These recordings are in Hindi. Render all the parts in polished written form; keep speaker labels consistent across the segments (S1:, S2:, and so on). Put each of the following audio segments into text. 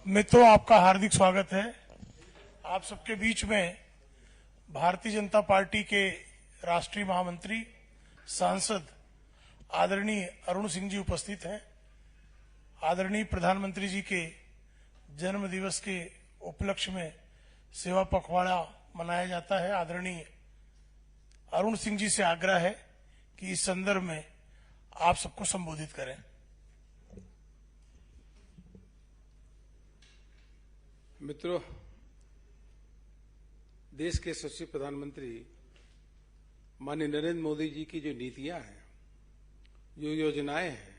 S1: मित्रों, आपका हार्दिक स्वागत है। आप सबके बीच में भारतीय जनता पार्टी के राष्ट्रीय महामंत्री सांसद आदरणीय अरुण सिंह जी उपस्थित हैं। आदरणीय प्रधानमंत्री जी के जन्म दिवस के उपलक्ष्य में सेवा पखवाड़ा मनाया जाता है। आदरणीय अरुण सिंह जी से आग्रह है कि इस संदर्भ में आप सबको संबोधित करें।
S2: मित्रों, देश के यशस्वी प्रधानमंत्री माननीय नरेंद्र मोदी जी की जो नीतियां हैं, जो योजनाएं हैं,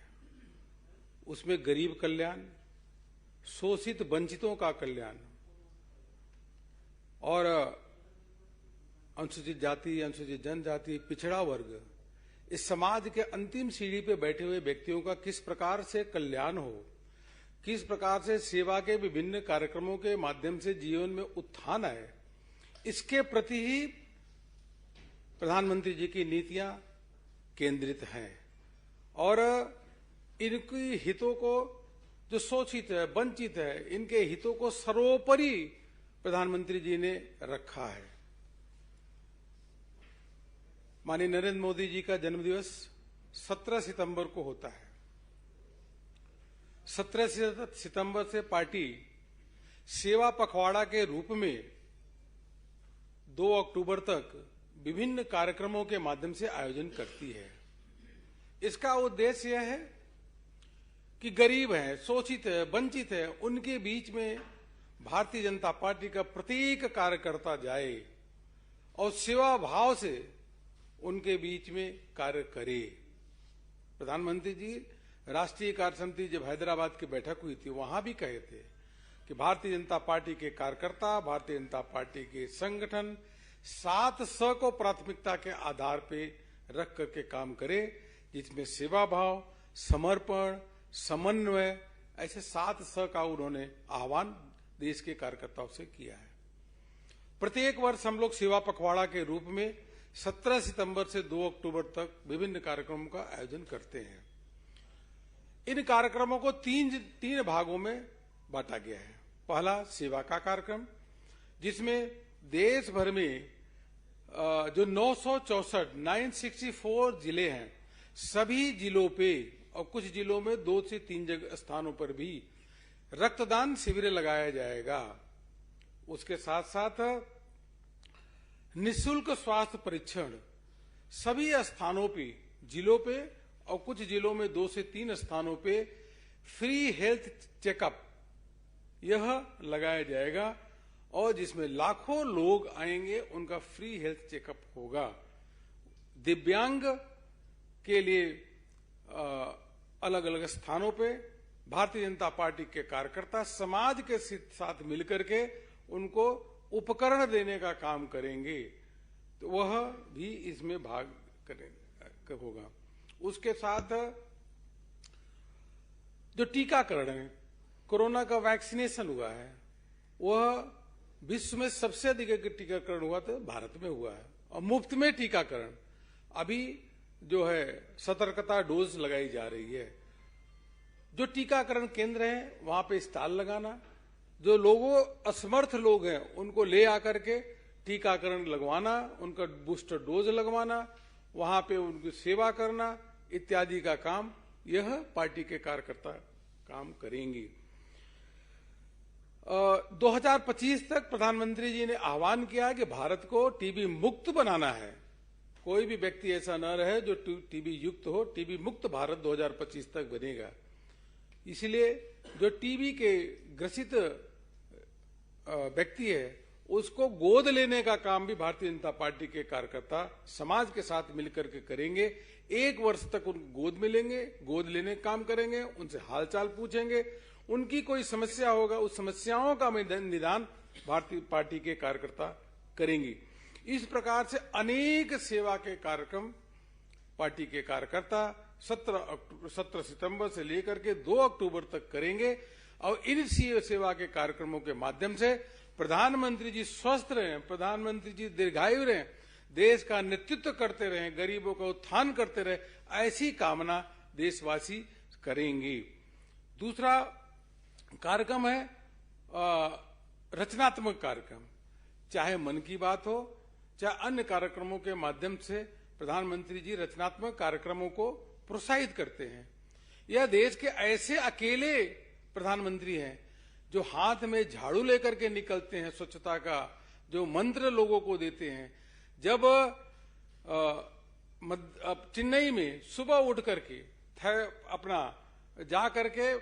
S2: उसमें गरीब कल्याण, शोषित वंचितों का कल्याण और अनुसूचित जाति, अनुसूचित जनजाति, पिछड़ा वर्ग, इस समाज के अंतिम सीढ़ी पे बैठे हुए व्यक्तियों का किस प्रकार से कल्याण हो, किस प्रकार से सेवा के विभिन्न कार्यक्रमों के माध्यम से जीवन में उत्थान आए, इसके प्रति ही प्रधानमंत्री जी की नीतियां केंद्रित हैं। और इनकी हितों को, जो शोषित है, वंचित है, इनके हितों को सर्वोपरि प्रधानमंत्री जी ने रखा है। माननीय नरेंद्र मोदी जी का जन्मदिवस 17 सितंबर को होता है। 17 सितंबर से पार्टी सेवा पखवाड़ा के रूप में 2 अक्टूबर तक विभिन्न कार्यक्रमों के माध्यम से आयोजन करती है। इसका उद्देश्य यह है कि गरीब है, शोषित है, वंचित है, उनके बीच में भारतीय जनता पार्टी का प्रत्येक कार्यकर्ता जाए और सेवा भाव से उनके बीच में कार्य करे। प्रधानमंत्री जी राष्ट्रीय कार्यसमिति जब हैदराबाद की बैठक हुई थी, वहां भी कहे थे कि भारतीय जनता पार्टी के कार्यकर्ता, भारतीय जनता पार्टी के संगठन 7 स को प्राथमिकता के आधार पे रख करके काम करे, जिसमें सेवा भाव, समर्पण, समन्वय, ऐसे 7 स का उन्होंने आह्वान देश के कार्यकर्ताओं से किया है। प्रत्येक वर्ष हम लोग सेवा पखवाड़ा के रूप में 17 सितंबर से 2 अक्टूबर तक विभिन्न कार्यक्रमों का आयोजन करते हैं। इन कार्यक्रमों को तीन भागों में बांटा गया है। पहला सेवा का कार्यक्रम, जिसमें देश भर में जो 964 जिले हैं, सभी जिलों पे और कुछ जिलों में 2 से 3 स्थानों पर भी रक्तदान शिविर लगाया जाएगा। उसके साथ साथ निःशुल्क स्वास्थ्य परीक्षण सभी स्थानों पे, जिलों पे और कुछ जिलों में 2 से 3 स्थानों पे फ्री हेल्थ चेकअप यह लगाया जाएगा और जिसमें लाखों लोग आएंगे, उनका फ्री हेल्थ चेकअप होगा। दिव्यांग के लिए अलग अलग स्थानों पे भारतीय जनता पार्टी के कार्यकर्ता समाज के साथ मिलकर के उनको उपकरण देने का काम करेंगे, तो वह भी इसमें भाग होगा। उसके साथ जो टीकाकरण है, कोरोना का वैक्सीनेशन हुआ है, वह विश्व में सबसे अधिक टीकाकरण हुआ तो भारत में हुआ है। और मुफ्त में टीकाकरण अभी जो है सतर्कता डोज लगाई जा रही है। जो टीकाकरण केंद्र है वहां पे स्टॉल लगाना, जो लोगों असमर्थ लोग हैं उनको ले आकर के टीकाकरण लगवाना, उनका बूस्टर डोज लगवाना, वहां पे उनकी सेवा करना इत्यादि का काम यह पार्टी के कार्यकर्ता काम करेंगे। 2025 तक प्रधानमंत्री जी ने आह्वान किया कि भारत को टीबी मुक्त बनाना है। कोई भी व्यक्ति ऐसा न रहे जो टीबी युक्त हो। टीबी मुक्त भारत 2025 तक बनेगा। इसलिए जो टीबी के ग्रसित व्यक्ति है, उसको गोद लेने का काम भी भारतीय जनता पार्टी के कार्यकर्ता समाज के साथ मिलकर के करेंगे। 1 वर्ष तक उनको गोद में लेंगे, गोद लेने का काम करेंगे, उनसे हालचाल पूछेंगे, उनकी कोई समस्या होगा उस समस्याओं का निदान भारतीय पार्टी के कार्यकर्ता करेंगे। इस प्रकार से अनेक सेवा के कार्यक्रम पार्टी के कार्यकर्ता 17 सितंबर से लेकर के 2 अक्टूबर तक करेंगे। और इन सेवा के कार्यक्रमों के माध्यम से प्रधानमंत्री जी स्वस्थ रहें, प्रधानमंत्री जी दीर्घायु रहें, देश का नेतृत्व करते रहें, गरीबों का उत्थान करते रहे, ऐसी कामना देशवासी करेंगे। दूसरा कार्यक्रम है रचनात्मक कार्यक्रम, चाहे मन की बात हो चाहे अन्य कार्यक्रमों के माध्यम से प्रधानमंत्री जी रचनात्मक कार्यक्रमों को प्रोत्साहित करते हैं। यह देश के ऐसे अकेले प्रधानमंत्री हैं जो हाथ में झाड़ू लेकर के निकलते हैं, स्वच्छता का जो मंत्र लोगों को देते हैं। जब चेन्नई में सुबह उठ करके अपना जा करके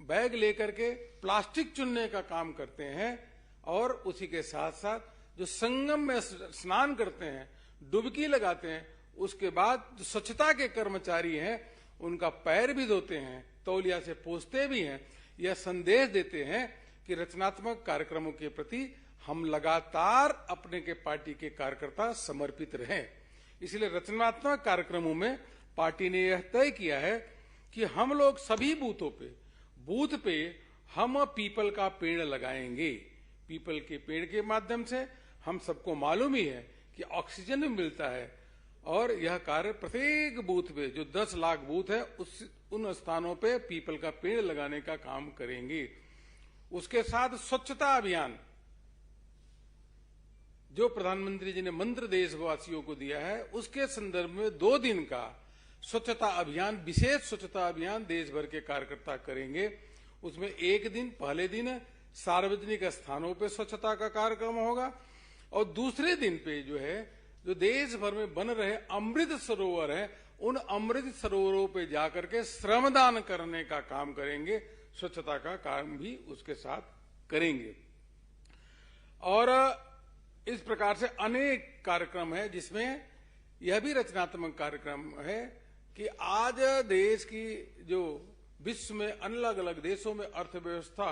S2: बैग लेकर के प्लास्टिक चुनने का काम करते हैं और उसी के साथ साथ जो संगम में स्नान करते हैं, डुबकी लगाते हैं, उसके बाद जो स्वच्छता के कर्मचारी हैं उनका पैर भी धोते हैं, तौलिया से पोंछते भी हैं। यह संदेश देते हैं कि रचनात्मक कार्यक्रमों के प्रति हम लगातार अपने के पार्टी के कार्यकर्ता समर्पित रहें। इसलिए रचनात्मक कार्यक्रमों में पार्टी ने यह तय किया है कि हम लोग सभी बूथ पे हम पीपल का पेड़ लगाएंगे। पीपल के पेड़ के माध्यम से हम सबको मालूम ही है कि ऑक्सीजन भी मिलता है और यह कार्य प्रत्येक बूथ पे जो 10 लाख बूथ है उन स्थानों पे पीपल का पेड़ लगाने का काम करेंगे। उसके साथ स्वच्छता अभियान जो प्रधानमंत्री जी ने मंत्र देशवासियों को दिया है, उसके संदर्भ में 2 दिन का स्वच्छता अभियान, विशेष स्वच्छता अभियान देश भर के कार्यकर्ता करेंगे। उसमें एक दिन, पहले दिन सार्वजनिक स्थानों पे स्वच्छता का कार्यक्रम होगा और दूसरे दिन पे जो देश भर में बन रहे अमृत सरोवर है, उन अमृत सरोवरों पे जाकर के श्रमदान करने का काम करेंगे। स्वच्छता का काम भी उसके साथ करेंगे। और इस प्रकार से अनेक कार्यक्रम है जिसमें यह भी रचनात्मक कार्यक्रम है कि आज देश की जो विश्व में अलग अलग देशों में अर्थव्यवस्था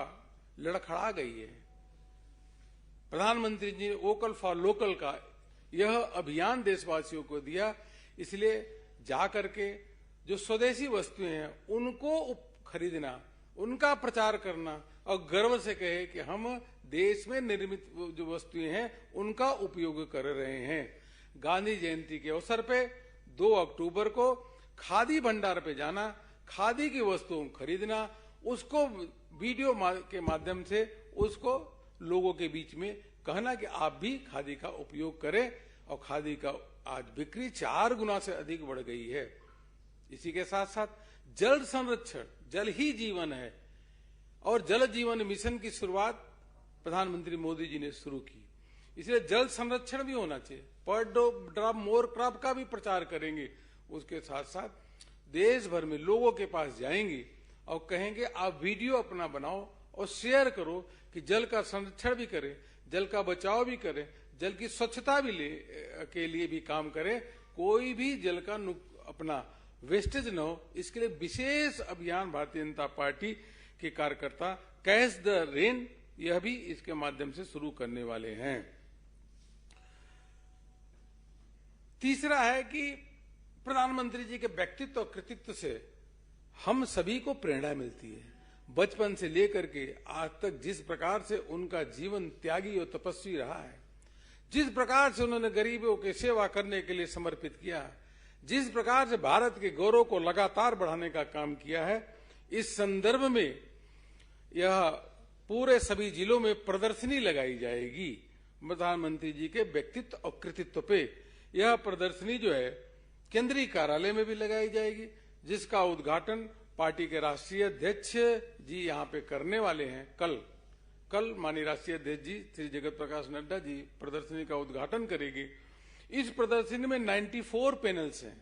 S2: लड़खड़ा गई है, प्रधानमंत्री जी ने वोकल फॉर लोकल का यह अभियान देशवासियों को दिया। इसलिए जाकर के जो स्वदेशी वस्तुएं हैं उनको खरीदना, उनका प्रचार करना और गर्व से कहे कि हम देश में निर्मित जो वस्तुएं हैं उनका उपयोग कर रहे हैं। गांधी जयंती के अवसर पे 2 अक्टूबर को खादी भंडार पे जाना, खादी की वस्तुओं खरीदना, उसको वीडियो के माध्यम से उसको लोगों के बीच में कहना कि आप भी खादी का उपयोग करें। और खादी का आज बिक्री 4 गुना से अधिक बढ़ गई है। इसी के साथ साथ जल संरक्षण, जल ही जीवन है और जल जीवन मिशन की शुरुआत प्रधानमंत्री मोदी जी ने शुरू की। इसलिए जल संरक्षण भी होना चाहिए। पर ड्रॉप मोर क्रॉप का भी प्रचार करेंगे। उसके साथ साथ देश भर में लोगों के पास जाएंगे और कहेंगे आप वीडियो अपना बनाओ और शेयर करो कि जल का संरक्षण भी करें, जल का बचाव भी करें, जल की स्वच्छता भी के लिए भी काम करें, कोई भी जल का अपना वेस्टेज न हो। इसके लिए विशेष अभियान भारतीय जनता पार्टी के कार्यकर्ता कैच द रेन यह भी इसके माध्यम से शुरू करने वाले हैं। तीसरा है कि प्रधानमंत्री जी के व्यक्तित्व और कृतित्व से हम सभी को प्रेरणा मिलती है। बचपन से लेकर के आज तक जिस प्रकार से उनका जीवन त्यागी और तपस्वी रहा है, जिस प्रकार से उन्होंने गरीबों की सेवा करने के लिए समर्पित किया, जिस प्रकार से भारत के गौरव को लगातार बढ़ाने का काम किया है, इस संदर्भ में यह पूरे सभी जिलों में प्रदर्शनी लगाई जाएगी प्रधानमंत्री जी के व्यक्तित्व और कृतित्व पे। यह प्रदर्शनी जो है केंद्रीय कार्यालय में भी लगाई जाएगी, जिसका उद्घाटन पार्टी के राष्ट्रीय अध्यक्ष जी यहाँ पे करने वाले हैं। कल माननीय राष्ट्रीय अध्यक्ष जी श्री जगत प्रकाश नड्डा जी प्रदर्शनी का उद्घाटन करेंगे। इस प्रदर्शनी में 94 पैनल्स हैं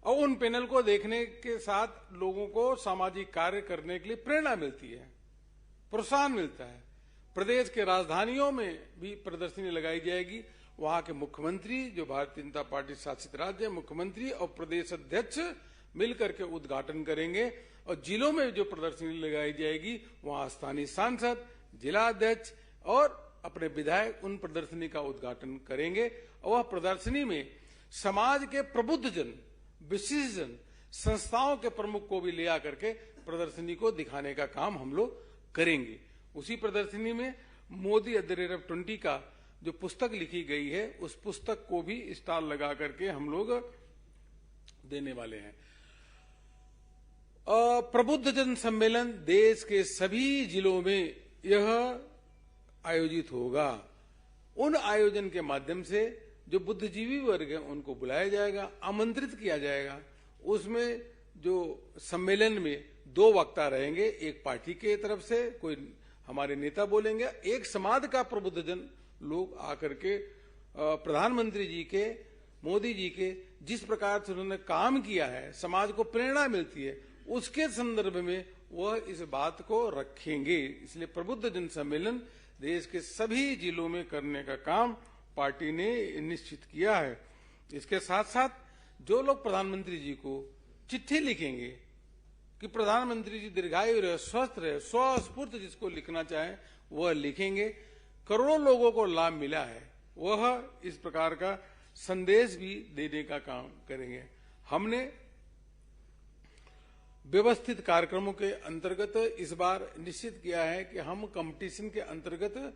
S2: और उन पैनल को देखने के साथ लोगों को सामाजिक कार्य करने के लिए प्रेरणा मिलती है, प्रोत्साहन मिलता है। प्रदेश के राजधानियों में भी प्रदर्शनी लगाई जाएगी। वहां के मुख्यमंत्री, जो भारतीय जनता पार्टी शासित राज्य मुख्यमंत्री और प्रदेश अध्यक्ष मिलकर के उद्घाटन करेंगे और जिलों में जो प्रदर्शनी लगाई जाएगी वहां स्थानीय सांसद, जिला अध्यक्ष और अपने विधायक उन प्रदर्शनी का उद्घाटन करेंगे। और वह प्रदर्शनी में समाज के प्रबुद्ध जन, विशिष्ट जन, संस्थाओं के प्रमुख को भी ले आकर के प्रदर्शनी को दिखाने का काम हम लोग करेंगे। उसी प्रदर्शनी में मोदी @20 का जो पुस्तक लिखी गई है, उस पुस्तक को भी स्टॉल लगा करके हम लोग देने वाले हैं। प्रबुद्ध जन सम्मेलन देश के सभी जिलों में यह आयोजित होगा। उन आयोजन के माध्यम से जो बुद्धिजीवी वर्ग है उनको बुलाया जाएगा, आमंत्रित किया जाएगा। उसमें जो सम्मेलन में 2 वक्ता रहेंगे, एक पार्टी के तरफ से कोई हमारे नेता बोलेंगे, एक समाज का प्रबुद्धजन लोग आकर के प्रधानमंत्री जी के, मोदी जी के जिस प्रकार से उन्होंने काम किया है, समाज को प्रेरणा मिलती है, उसके संदर्भ में वह इस बात को रखेंगे। इसलिए प्रबुद्ध जन सम्मेलन देश के सभी जिलों में करने का काम पार्टी ने निश्चित किया है। इसके साथ साथ जो लोग प्रधानमंत्री जी को चिट्ठी लिखेंगे कि प्रधानमंत्री जी दीर्घायु रहे, स्वस्थ रहे, स्वस्फूर्त जिसको लिखना चाहे वह लिखेंगे। करोड़ों लोगों को लाभ मिला है, वह इस प्रकार का संदेश भी देने का काम करेंगे। हमने व्यवस्थित कार्यक्रमों के अंतर्गत इस बार निश्चित किया है कि हम कंपटीशन के अंतर्गत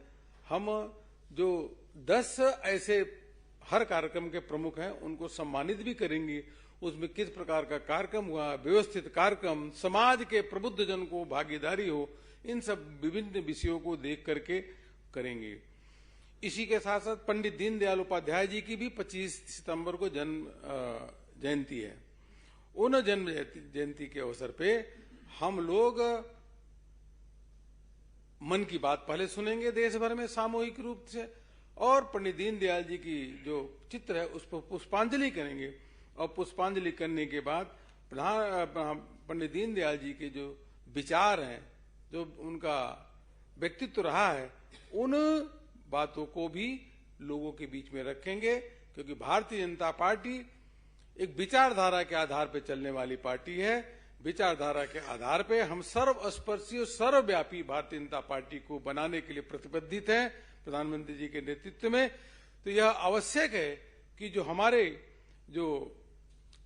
S2: हम जो 10 ऐसे हर कार्यक्रम के प्रमुख हैं उनको सम्मानित भी करेंगे। उसमें किस प्रकार का कार्यक्रम हुआ, व्यवस्थित कार्यक्रम, समाज के प्रबुद्ध जन को भागीदारी हो, इन सब विभिन्न विषयों को देख करके करेंगे। इसी के साथ साथ पंडित दीनदयाल उपाध्याय जी की भी 25 सितंबर को जन्म जयंती है। उन जन्म जयंती के अवसर पे हम लोग मन की बात पहले सुनेंगे देश भर में सामूहिक रूप से, और पंडित दीनदयाल जी की जो चित्र है उस पर पुष्पांजलि करेंगे। और पुष्पांजलि करने के बाद पंडित दीनदयाल जी के जो विचार हैं, जो उनका व्यक्तित्व रहा है, उन बातों को भी लोगों के बीच में रखेंगे। क्योंकि भारतीय जनता पार्टी एक विचारधारा के आधार पर चलने वाली पार्टी है। विचारधारा के आधार पे हम सर्वस्पर्शी और सर्वव्यापी भारतीय जनता पार्टी को बनाने के लिए प्रतिबद्धित हैं प्रधानमंत्री जी के नेतृत्व में। तो यह आवश्यक है कि जो हमारे जो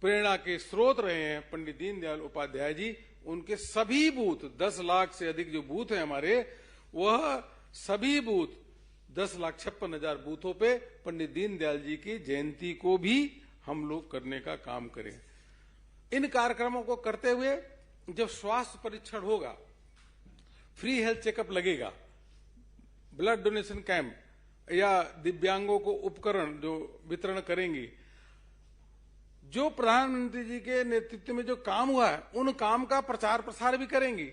S2: प्रेरणा के स्रोत रहे हैं पंडित दीनदयाल उपाध्याय जी, उनके सभी बूथ 10 लाख से अधिक जो बूथ हैं हमारे, वह सभी बूथ 10,56,000 बूथों पे पंडित दीनदयाल जी की जयंती को भी हम लोग करने का काम करें। इन कार्यक्रमों को करते हुए जब स्वास्थ्य परीक्षण होगा, फ्री हेल्थ चेकअप लगेगा, ब्लड डोनेशन कैंप या दिव्यांगों को उपकरण जो वितरण करेंगे, जो प्रधानमंत्री जी के नेतृत्व में जो काम हुआ है उन काम का प्रचार प्रसार भी करेंगे।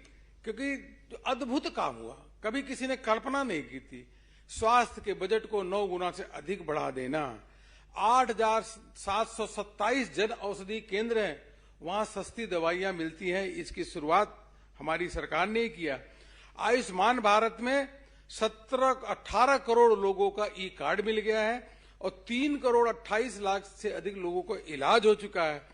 S2: क्योंकि जो अद्भुत काम हुआ, कभी किसी ने कल्पना नहीं की थी। स्वास्थ्य के बजट को 9 गुना से अधिक बढ़ा देना, 8,727 जन औषधि केंद्र हैं, वहां सस्ती दवाइयां मिलती हैं, इसकी शुरुआत हमारी सरकार ने किया। आयुष्मान भारत में 18 करोड़ लोगों का ई कार्ड मिल गया है और 3 करोड़ 28 लाख से अधिक लोगों को इलाज हो चुका है।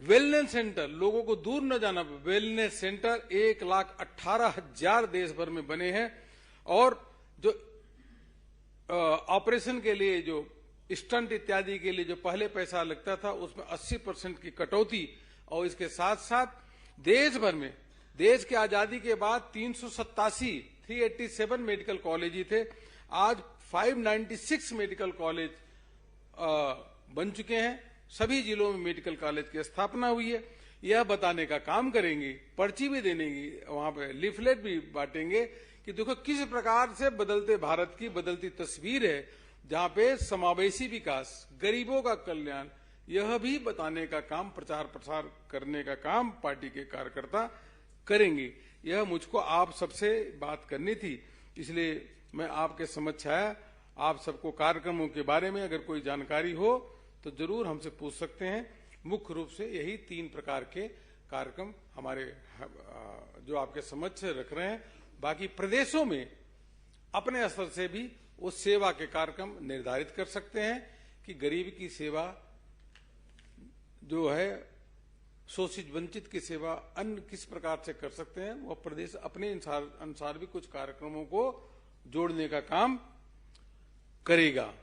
S2: वेलनेस सेंटर, लोगों को दूर न जाना, वेलनेस सेंटर 1,18,000 देश भर में बने हैं। और जो ऑपरेशन के लिए जो स्टंट इत्यादि के लिए जो पहले पैसा लगता था उसमें 80% की कटौती। और इसके साथ साथ देश भर में, देश की आजादी के बाद 387 मेडिकल कॉलेज ही थे, आज 596 मेडिकल कॉलेज बन चुके हैं। सभी जिलों में मेडिकल कॉलेज की स्थापना हुई है। यह बताने का काम करेंगे, पर्ची भी देने की, वहां पे लीफलेट भी बांटेंगे कि देखो किस प्रकार से बदलते भारत की बदलती तस्वीर है, जहां पे समावेशी विकास, गरीबों का कल्याण, यह भी बताने का काम, प्रचार प्रसार करने का काम पार्टी के कार्यकर्ता करेंगे। यह मुझको आप सबसे बात करनी थी, इसलिए मैं आपके समक्ष आया। आप सबको कार्यक्रमों के बारे में अगर कोई जानकारी हो तो जरूर हमसे पूछ सकते हैं। मुख्य रूप से यही 3 प्रकार के कार्यक्रम हमारे जो आपके समक्ष रख रहे हैं। बाकी प्रदेशों में अपने स्तर से भी वो सेवा के कार्यक्रम निर्धारित कर सकते हैं कि गरीब की सेवा जो है, शोषित वंचित की सेवा अन्य किस प्रकार से कर सकते हैं। वह प्रदेश अपने अनुसार भी कुछ कार्यक्रमों को जोड़ने का काम करेगा।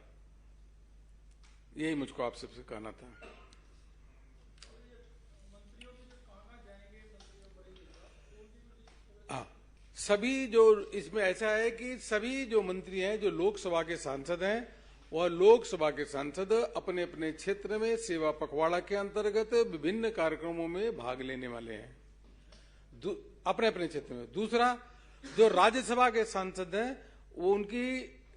S2: यही मुझको आप सबसे कहना था। सभी जो इसमें ऐसा है कि सभी जो मंत्री हैं, जो लोकसभा के सांसद हैं, वह लोकसभा के सांसद अपने अपने क्षेत्र में सेवा पखवाड़ा के अंतर्गत विभिन्न कार्यक्रमों में भाग लेने वाले हैं अपने अपने क्षेत्र में। दूसरा, जो राज्यसभा के सांसद हैं वो उनकी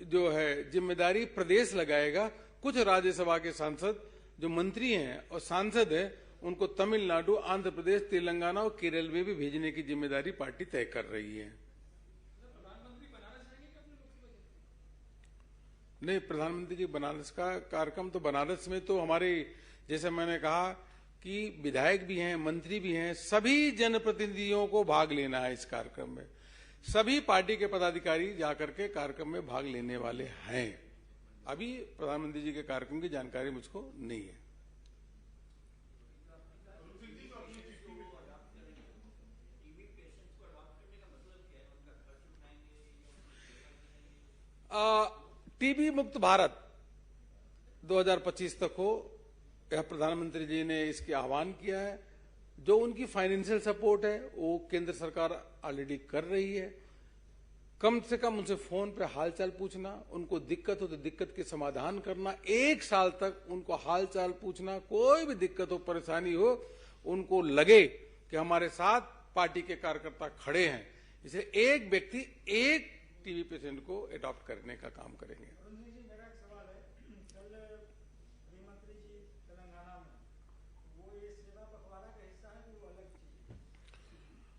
S2: जो है जिम्मेदारी प्रदेश लगाएगा। कुछ राज्यसभा के सांसद जो मंत्री हैं और सांसद हैं उनको तमिलनाडु, आंध्र प्रदेश, तेलंगाना और केरल में भी भेजने की जिम्मेदारी पार्टी तय कर रही है। नहीं, प्रधानमंत्री जी बनारस का कार्यक्रम तो बनारस में तो हमारे, जैसे मैंने कहा कि विधायक भी हैं, मंत्री भी हैं, सभी जनप्रतिनिधियों को भाग लेना है इस कार्यक्रम में। सभी पार्टी के पदाधिकारी जाकर के कार्यक्रम में भाग लेने वाले हैं। अभी प्रधानमंत्री जी के कार्यक्रम की जानकारी मुझको नहीं है। टीबी मुक्त भारत 2025 तक हो, यह प्रधानमंत्री जी ने इसके आह्वान किया है। जो उनकी फाइनेंशियल सपोर्ट है वो केंद्र सरकार ऑलरेडी कर रही है। कम से कम उनसे फोन पे हालचाल पूछना, उनको दिक्कत हो तो दिक्कत के समाधान करना, 1 साल तक उनको हालचाल पूछना, कोई भी दिक्कत हो, परेशानी हो, उनको लगे कि हमारे साथ पार्टी के कार्यकर्ता खड़े हैं, इसलिए एक व्यक्ति एक टीबी पेशेंट को अडॉप्ट करने का काम करेंगे।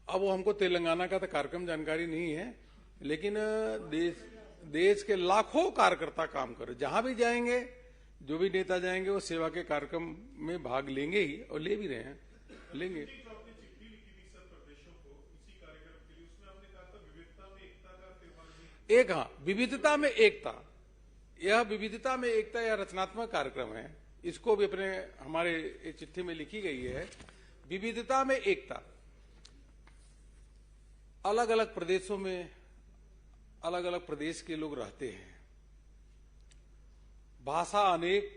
S2: अब वो हमको तेलंगाना का तो कार्यक्रम जानकारी नहीं है, लेकिन देश के लाखों कार्यकर्ता काम कर रहे, जहां भी जाएंगे, जो भी नेता जाएंगे वो सेवा के कार्यक्रम में भाग लेंगे ही, और ले भी रहे हैं, लेंगे। एक, हाँ, विविधता में एकता, यह विविधता में एकता यह रचनात्मक कार्यक्रम है। इसको भी अपने हमारे चिट्ठी में लिखी गई है। विविधता में एकता, अलग अलग प्रदेशों में अलग अलग प्रदेश के लोग रहते हैं, भाषा अनेक,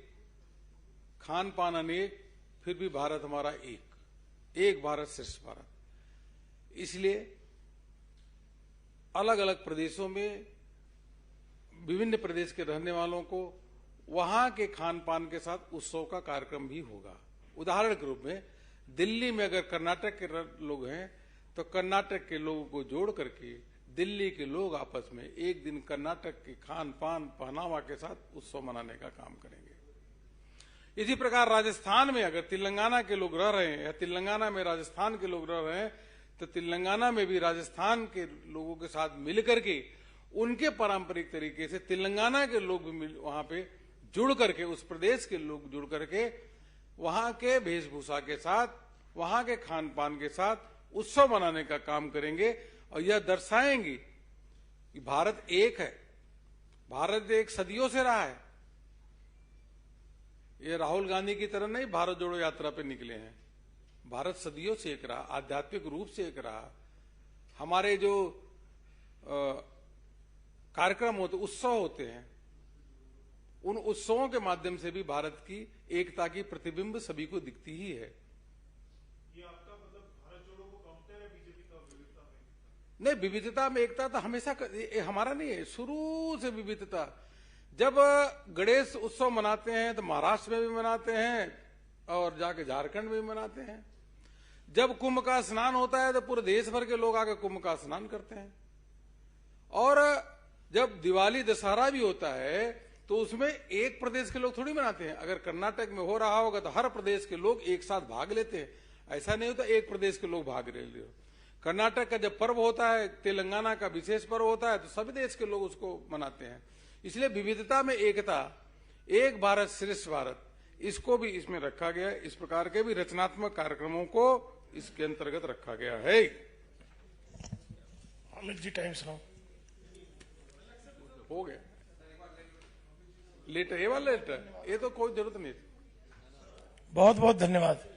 S2: खान पान अनेक, फिर भी भारत हमारा एक भारत श्रेष्ठ भारत। इसलिए अलग अलग प्रदेशों में विभिन्न प्रदेश के रहने वालों को वहां के खान पान के साथ उत्सव का कार्यक्रम भी होगा। उदाहरण के रूप में दिल्ली में अगर कर्नाटक के लोग हैं तो कर्नाटक के लोगों को जोड़ करके दिल्ली के लोग आपस में एक दिन कर्नाटक के खान पान पहनावा के साथ उत्सव मनाने का काम करेंगे। इसी प्रकार राजस्थान में अगर तेलंगाना के लोग रह रहे हैं या तेलंगाना में राजस्थान के लोग रह रहे हैं तो तेलंगाना में भी राजस्थान के लोगों के साथ मिलकर के उनके पारंपरिक तरीके से तेलंगाना के लोग भी वहां पे जुड़ करके, उस प्रदेश के लोग जुड़ करके वहां के वेशभूषा के साथ, वहां के खान पान के साथ उत्सव मनाने का काम करेंगे और यह दर्शाएंगे कि भारत एक है। भारत एक सदियों से रहा है। ये राहुल गांधी की तरह नहीं भारत जोड़ो यात्रा पे निकले हैं। भारत सदियों से एक रहा, आध्यात्मिक रूप से एक रहा। हमारे जो कार्यक्रम होते, उत्सव होते हैं, उन उत्सवों के माध्यम से भी भारत की एकता की प्रतिबिंब सभी को दिखती ही है।
S1: ये आपका मतलब भारत जोड़ो को काउंटर है बीजेपी का विविधता में?
S2: नहीं, विविधता में एकता तो हमेशा हमारा नहीं है, शुरू से विविधता। जब गणेश उत्सव मनाते हैं तो महाराष्ट्र में भी मनाते हैं और जाके झारखंड में भी मनाते हैं। जब कुंभ का स्नान होता है तो पूरे देश भर के लोग आकर कुंभ का स्नान करते हैं। और जब दिवाली दशहरा भी होता है तो उसमें एक प्रदेश के लोग थोड़ी मनाते हैं। अगर कर्नाटक में हो रहा होगा तो हर प्रदेश के लोग एक साथ भाग लेते हैं। ऐसा नहीं होता एक प्रदेश के लोग भाग ले रहे हो। कर्नाटक का जब पर्व होता है, तेलंगाना का विशेष पर्व होता है तो सभी देश के लोग उसको मनाते हैं। इसलिए विविधता में एकता, एक भारत श्रेष्ठ भारत, इसको भी इसमें रखा गया है। इस प्रकार के भी रचनात्मक कार्यक्रमों को इसके अंतर्गत रखा गया है।
S1: अमित जी, टाइम सुनाओ।
S2: हो गया लेटर, ये वाला लेटर, ये तो कोई जरूरत नहीं।
S1: बहुत बहुत धन्यवाद।